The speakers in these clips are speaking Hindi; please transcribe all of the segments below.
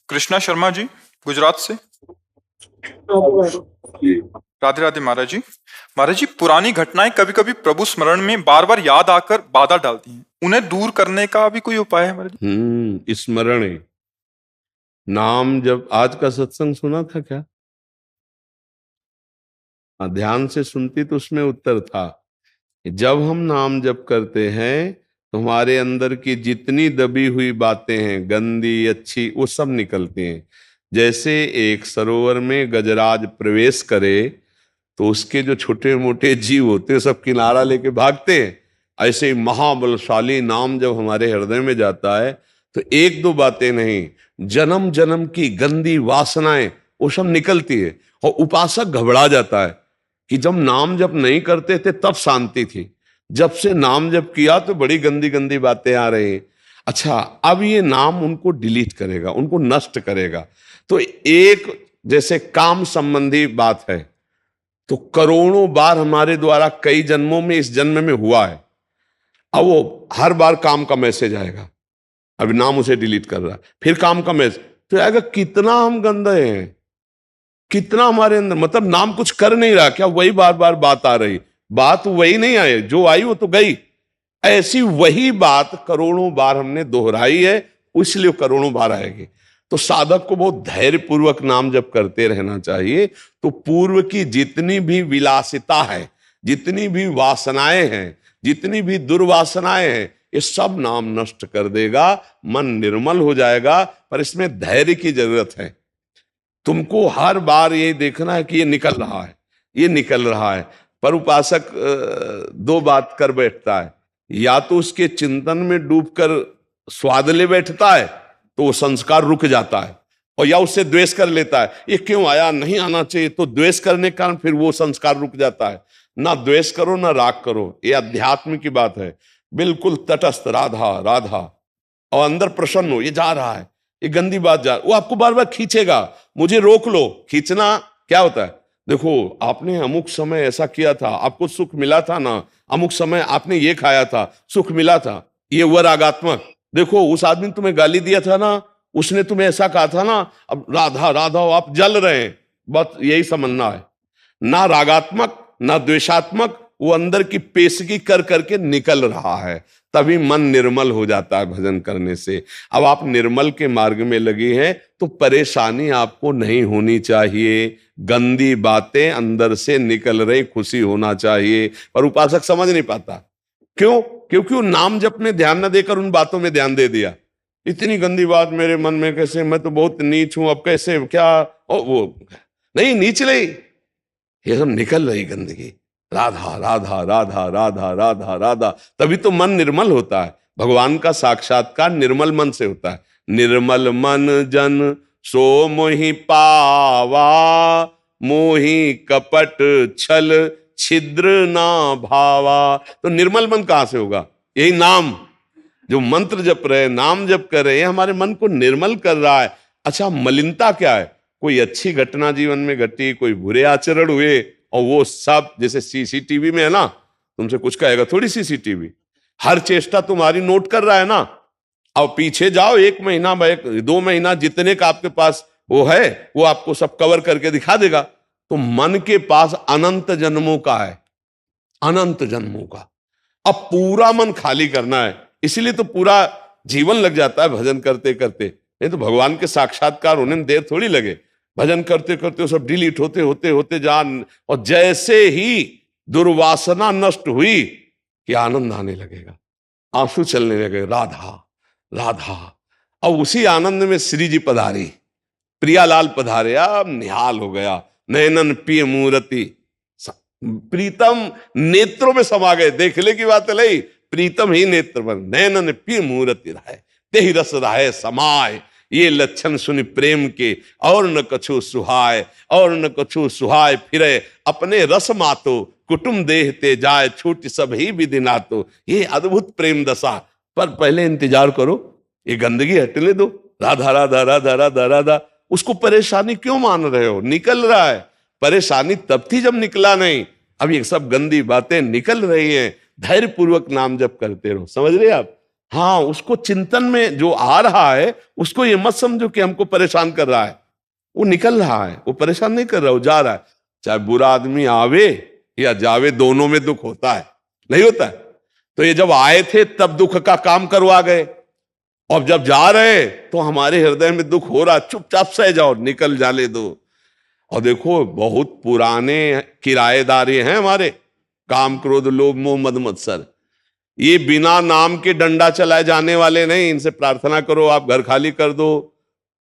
कृष्णा शर्मा जी, गुजरात से। राधे राधे महाराज जी। महाराज जी, पुरानी घटनाएं कभी कभी प्रभु स्मरण में बार बार याद आकर बाधा डालती हैं, उन्हें दूर करने का भी कोई उपाय है महाराज जी? स्मरण नाम जब आज का सत्संग सुना था क्या? ध्यान से सुनती तो उसमें उत्तर था कि जब हम नाम जप करते हैं तो हमारे अंदर की जितनी दबी हुई बातें हैं, गंदी अच्छी, वो सब निकलती हैं। जैसे एक सरोवर में गजराज प्रवेश करे तो उसके जो छोटे मोटे जीव होते हैं सब किनारा लेके भागते हैं। ऐसे ही महाबलशाली नाम जब हमारे हृदय में जाता है तो एक दो बातें नहीं, जन्म जन्म की गंदी वासनाएं वो सब निकलती है। और उपासक घबरा जाता है कि जब नाम जप नहीं करते थे तब शांति थी, जब से नाम जप किया तो बड़ी गंदी गंदी बातें आ रही हैं। अच्छा, अब ये नाम उनको डिलीट करेगा, उनको नष्ट करेगा। तो एक जैसे काम संबंधी बात है तो करोड़ों बार हमारे द्वारा कई जन्मों में इस जन्म में हुआ है। अब वो हर बार काम का मैसेज आएगा, अभी नाम उसे डिलीट कर रहा है, फिर काम का मैसेज, तो आएगा कितना हम गंदे हैं, कितना हमारे अंदर, मतलब नाम कुछ कर नहीं रहा क्या, वही बार बार बात आ रही, बात वही नहीं आई, जो आई वो तो गई। ऐसी वही बात करोड़ों बार हमने दोहराई है, इसलिए करोड़ों बार आएगी। तो साधक को बहुत धैर्य पूर्वक नाम जप करते रहना चाहिए। तो पूर्व की जितनी भी विलासिता है, जितनी भी वासनाएं हैं, जितनी भी दुर्वासनाएं हैं, ये सब नाम नष्ट कर देगा, मन निर्मल हो जाएगा। पर इसमें धैर्य की जरूरत है। तुमको हर बार ये देखना है कि ये निकल रहा है, ये निकल रहा है। पर उपासक दो बात कर बैठता है, या तो उसके चिंतन में डूबकर स्वाद ले बैठता है तो वो संस्कार रुक जाता है, और या उससे द्वेष कर लेता है, ये क्यों आया, नहीं आना चाहिए, तो द्वेष करने के कारण फिर वो संस्कार रुक जाता है। ना द्वेष करो ना राग करो, ये अध्यात्म की बात है। बिल्कुल तटस्थ, राधा राधा, और अंदर प्रसन्न हो, ये जा रहा है, ये गंदी बात जा, वो आपको बार बार खींचेगा, मुझे रोक लो। खींचना क्या होता है, देखो आपने अमुक समय ऐसा किया था, आपको सुख मिला था ना, अमुक समय आपने ये खाया था, सुख मिला था, ये हुआ रागात्मक। देखो उस आदमी ने तुम्हें गाली दिया था ना, उसने तुम्हें ऐसा कहा था ना, अब राधा राधा हो, आप जल रहे हैं, बस यही समझना है। ना रागात्मक ना द्वेषात्मक, वो अंदर की पेशगी कर करके निकल रहा है, तभी मन निर्मल हो जाता है भजन करने से। अब आप निर्मल के मार्ग में लगे हैं तो परेशानी आपको नहीं होनी चाहिए, गंदी बातें अंदर से निकल रही, खुशी होना चाहिए। पर उपासक समझ नहीं पाता, क्यों? क्योंकि वो नाम जप में ध्यान न देकर उन बातों में ध्यान दे दिया। इतनी गंदी बात मेरे मन में कैसे, मैं तो बहुत नीच हूं, अब कैसे क्या, ओ वो नहीं, नीच नहीं, ये सब निकल रही गंदगी, राधा राधा राधा राधा राधा राधा, तभी तो मन निर्मल होता है। भगवान का साक्षात्कार निर्मल मन से होता है। निर्मल मन जन सो मोहि पावा, मोहि कपट छल छिद्र ना भावा। तो निर्मल मन कहां से होगा? यही नाम, जो मंत्र जप रहे, नाम जप कर रहे हैं, हमारे मन को निर्मल कर रहा है। अच्छा, मलिनता क्या है? कोई अच्छी घटना जीवन में घटी, कोई बुरे आचरण हुए, और वो सब जैसे सीसीटीवी में है ना, तुमसे कुछ कहेगा थोड़ी, सीसीटीवी हर चेष्टा तुम्हारी नोट कर रहा है ना। अब पीछे जाओ, 1 महीना 2 महीना जितने का आपके पास वो है, वो आपको सब कवर करके दिखा देगा। तो मन के पास अनंत जन्मों का है, अनंत जन्मों का। अब पूरा मन खाली करना है, इसीलिए तो पूरा जीवन लग जाता है भजन करते करते। नहीं तो भगवान के साक्षात्कार होने में देर थोड़ी लगे, भजन करते करते वो सब डिलीट होते होते होते जान, और जैसे ही दुर्वासना नष्ट हुई कि आनंद आने लगेगा, आंसू चलने लगे, राधा राधा। और उसी आनंद में श्री जी पधारी, प्रियालाल पधारे, अब निहाल हो गया, नयनन पिय मूर्ति, प्रीतम नेत्रों में समा गए। देखने की बात नहीं, प्रीतम ही नेत्र बन, नयनन पिय मूर्ति रहे, तेहि रस रहे समाय, ये लक्षण सुनि प्रेम के, और न कछु सुहाय, और न कछु सुहाय फिरे, अपने रस मातो कुटुम देह ते जाए, छूट सब ही विधि नातो। ये अद्भुत प्रेम दशा। पर पहले इंतजार करो, ये गंदगी हटने दो, राधा राधा राधा राधा राधा। उसको परेशानी क्यों मान रहे हो? निकल रहा है। परेशानी तब थी जब निकला नहीं, अब ये सब गंदी बातें निकल रही हैं। धैर्य पूर्वक नाम जप करते रहो, समझ रहे आप? हाँ, उसको चिंतन में जो आ रहा है उसको ये मत समझो कि हमको परेशान कर रहा है, वो निकल रहा है, वो परेशान नहीं कर रहा, वो जा रहा है। चाहे बुरा आदमी आवे या जावे, दोनों में दुख होता है, नहीं होता है? तो ये जब आए थे तब दुख का काम करवा गए, और जब जा रहे तो हमारे हृदय में दुख हो रहा, चुपचाप सह जाओ, निकल जाने दो। और देखो बहुत पुराने किराएदार हैं हमारे, काम क्रोध लोभ मोह मद मत्सर, ये बिना नाम के डंडा चलाए जाने वाले नहीं। इनसे प्रार्थना करो आप घर खाली कर दो,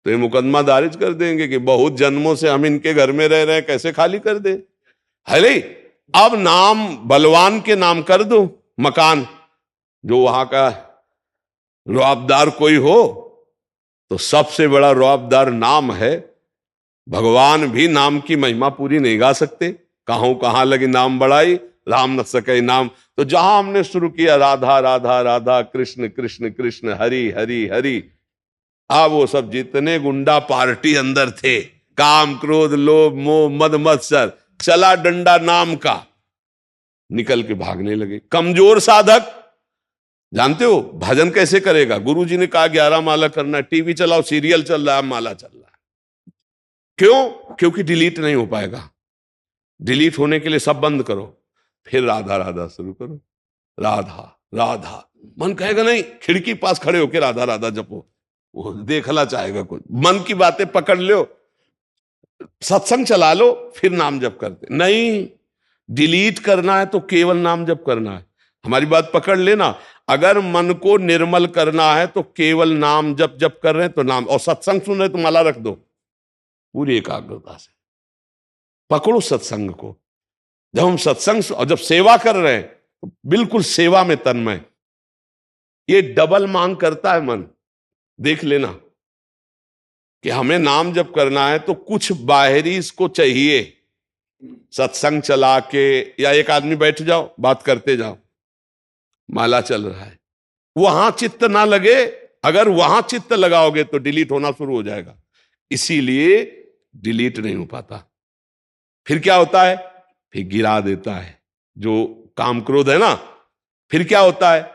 तो ये मुकदमा दारिज कर देंगे कि बहुत जन्मों से हम इनके घर में रह रहे हैं, कैसे खाली कर दे। है अब नाम बलवान के नाम कर दो मकान, जो वहां का रुआबदार कोई हो, तो सबसे बड़ा रुआबदार नाम है। भगवान भी नाम की महिमा पूरी नहीं गा सकते, कहां लगी नाम बढ़ाई, राम न सके नाम। तो जहां हमने शुरू किया राधा राधा राधा, कृष्ण कृष्ण कृष्ण, हरि हरि हरि, अब वो सब जितने गुंडा पार्टी अंदर थे, काम क्रोध लोभ मोह मद मत्सर, चला डंडा नाम का, निकल के भागने लगे। कमजोर साधक जानते हो भजन कैसे करेगा? गुरुजी ने कहा 11 माला करना है, टीवी चलाओ, सीरियल चल रहा है, माला चल रहा है। क्यों? क्योंकि डिलीट नहीं हो पाएगा। डिलीट होने के लिए सब बंद करो, फिर राधा राधा शुरू करो, राधा राधा। मन कहेगा नहीं, खिड़की पास खड़े होकर राधा राधा जपो, वो देखना चाहेगा कुछ। मन की बातें पकड़ लो, सत्संग चला लो, फिर नाम जप करते नहीं। डिलीट करना है तो केवल नाम जप करना है। हमारी बात पकड़ लेना, अगर मन को निर्मल करना है तो केवल नाम जप जप कर रहे हैं तो नाम, और सत्संग सुन रहे तो माला रख दो पूरी एकाग्रता से, पकड़ो सत्संग को। जब हम सत्संग और जब सेवा कर रहे हैं तो बिल्कुल सेवा में तन्मय। ये डबल मांग करता है मन, देख लेना कि हमें नाम जप करना है तो कुछ बाहरी इसको चाहिए। सत्संग चला के या एक आदमी बैठ जाओ, बात करते जाओ, माला चल रहा है, वहां चित्त ना लगे। अगर वहां चित्त लगाओगे तो डिलीट होना शुरू हो जाएगा, इसीलिए डिलीट नहीं हो पाता। फिर क्या होता है? फिर गिरा देता है जो काम क्रोध है ना। फिर क्या होता है?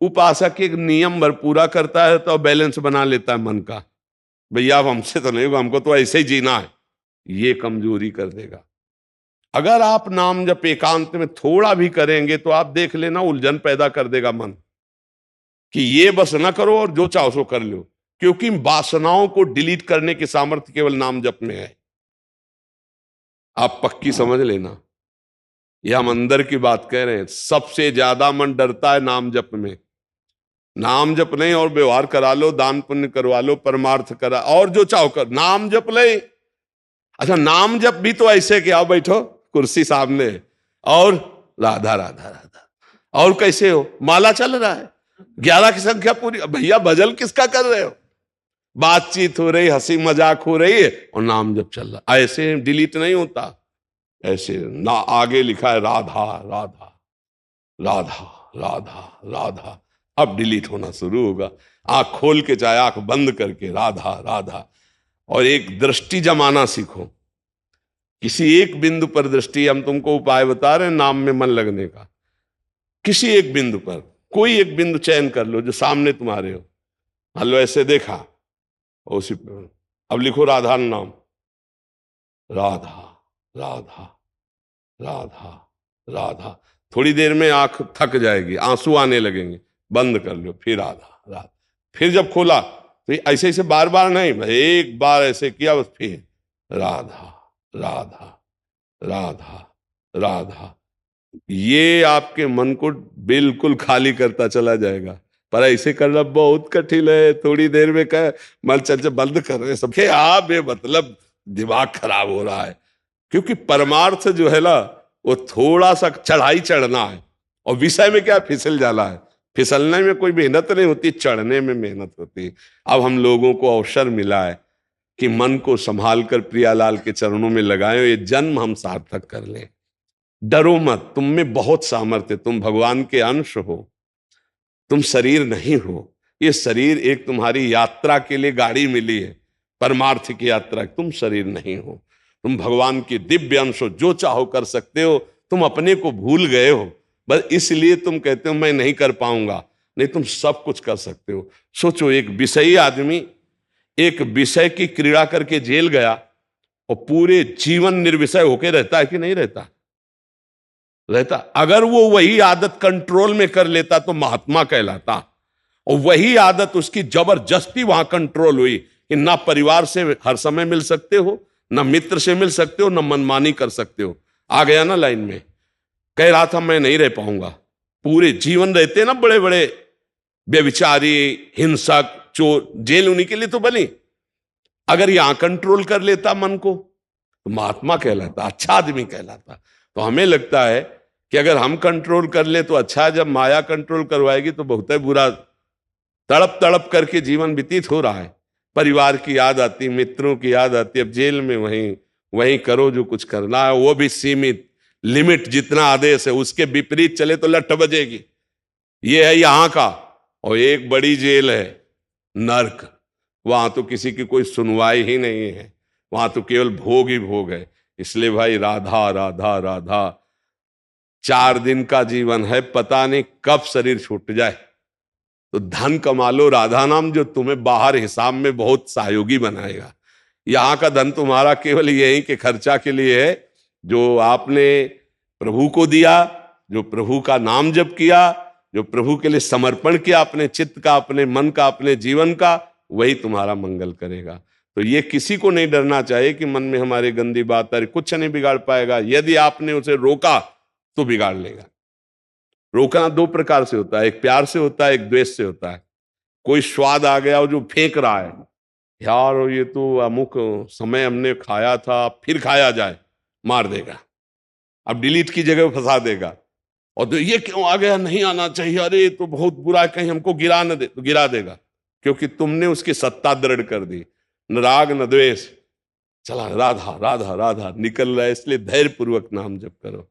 उपासक एक नियम भर पूरा करता है तो बैलेंस बना लेता है मन का, भैया अब हमसे तो नहीं होगा, हमको तो ऐसे ही जीना है, ये कमजोरी कर देगा। अगर आप नाम जब एकांत में थोड़ा भी करेंगे तो आप देख लेना उलझन पैदा कर देगा मन, कि ये बस ना करो और जो चाहो सो कर लो, क्योंकि वासनाओं को डिलीट करने की सामर्थ्य केवल नाम जप में है। आप पक्की समझ लेना, यह हम अंदर की बात कह रहे हैं। सबसे ज्यादा मन डरता है नाम जप में। नाम जप नहीं और व्यवहार करा लो, दान पुण्य करवा लो, परमार्थ करा, और जो चाहो कर, नाम जप ले। अच्छा, नाम जप भी तो ऐसे कि आओ बैठो कुर्सी सामने और राधा राधा राधा, और कैसे हो? माला चल रहा है, 11 की संख्या पूरी। भैया भजन किसका कर रहे हो? बातचीत हो रही, हंसी मजाक हो रही है और नाम जप चल रहा। ऐसे डिलीट नहीं होता, ऐसे ना। आगे लिखा है राधा राधा राधा राधा राधा, अब डिलीट होना शुरू होगा। आंख खोल के चाहे आंख बंद करके राधा राधा, और एक दृष्टि जमाना सीखो, किसी एक बिंदु पर दृष्टि। हम तुमको उपाय बता रहे हैं नाम में मन लगने का। किसी एक बिंदु पर, कोई एक बिंदु चयन कर लो जो सामने तुम्हारे हो। मान लो ऐसे देखा, उसी पर अब लिखो राधा नाम, राधा राधा राधा राधा। थोड़ी देर में आंख थक जाएगी, आंसू आने लगेंगे, बंद कर लो, फिर राधा राधा। फिर जब खोला तो ऐसे ऐसे बार बार नहीं, एक बार ऐसे किया बस, फिर राधा राधा राधा राधा। ये आपके मन को बिल्कुल खाली करता चला जाएगा। पर ऐसे करना बहुत कठिन है। थोड़ी देर में कह मन चल बंद कर रहे सब, आप मतलब दिमाग खराब हो रहा है। क्योंकि परमार्थ जो है ना, वो थोड़ा सा चढ़ाई चढ़ना है, और विषय में क्या फिसल जाना है। फिसलने में कोई मेहनत नहीं होती, चढ़ने में मेहनत होती है। अब हम लोगों को अवसर मिला है कि मन को संभाल कर प्रियालाल के चरणों में लगाएं, ये जन्म हम सार्थक कर लें। डरो मत, तुम में बहुत सामर्थ्य, तुम भगवान के अंश हो, तुम शरीर नहीं हो। ये शरीर एक तुम्हारी यात्रा के लिए गाड़ी मिली है, परमार्थ की यात्रा, तुम शरीर नहीं हो। तुम भगवान की दिव्य अंश हो, जो चाहो कर सकते हो। तुम अपने को भूल गए हो, बस इसलिए तुम कहते हो मैं नहीं कर पाऊंगा। नहीं तुम सब कुछ कर सकते हो। सोचो, एक विषयी आदमी एक विषय की क्रीड़ा करके जेल गया और पूरे जीवन निर्विषय होके रहता है कि नहीं रहता? रहता। अगर वो वही आदत कंट्रोल में कर लेता तो महात्मा कहलाता, और वही आदत उसकी जबरदस्ती वहां कंट्रोल हुई कि ना परिवार से हर समय मिल सकते हो, ना मित्र से मिल सकते हो, ना मनमानी कर सकते हो। आ गया ना लाइन में, कह रहा था मैं नहीं रह पाऊंगा। पूरे जीवन रहते ना बड़े बड़े व्यभिचारी, हिंसक, चोर, जेल उन्हीं के लिए तो बनी। अगर यहां कंट्रोल कर लेता मन को तो महात्मा कहलाता, अच्छा आदमी कहलाता। तो हमें लगता है कि अगर हम कंट्रोल कर ले तो अच्छा है, जब माया कंट्रोल करवाएगी तो बहुत है बुरा। तड़प तड़प करके जीवन व्यतीत हो रहा है, परिवार की याद आती, मित्रों की याद आती। अब जेल में वहीं वहीं करो जो कुछ करना है, वो भी सीमित, लिमिट, जितना आदेश है उसके विपरीत चले तो लठ बजेगी। ये है यहां का। और एक बड़ी जेल है नर्क, वहां तो किसी की कोई सुनवाई ही नहीं है, वहां तो केवल भोग ही भोग है। इसलिए भाई राधा राधा राधा, 4 दिन का जीवन है, पता नहीं कब शरीर छूट जाए। तो धन कमा लो राधा नाम, जो तुम्हें बाहर हिसाब में बहुत सहयोगी बनाएगा। यहां का धन तुम्हारा केवल यही के खर्चा के लिए है, जो आपने प्रभु को दिया, जो प्रभु का नाम जप किया, जो प्रभु के लिए समर्पण किया अपने चित्त का, अपने मन का, अपने जीवन का, वही तुम्हारा मंगल करेगा। तो ये किसी को नहीं डरना चाहिए कि मन में हमारे गंदी बात आ रही, कुछ नहीं बिगाड़ पाएगा। यदि आपने उसे रोका तो बिगाड़ लेगा। रोकना 2 प्रकार से होता है, एक प्यार से होता है, एक द्वेष से होता है। कोई स्वाद आ गया और जो फेंक रहा है, यार ये तो अमुक समय हमने खाया था, फिर खाया जाए, मार देगा। अब डिलीट की जगह फंसा देगा। और तो ये क्यों आ गया, नहीं आना चाहिए, अरे तो बहुत बुरा, कहीं हमको गिरा न दे, तो गिरा देगा, क्योंकि तुमने उसकी सत्ता दृढ़ कर दी। न राग न द्वेष, चला राधा राधा राधा निकल रहा है। इसलिए धैर्य पूर्वक नाम जप करो।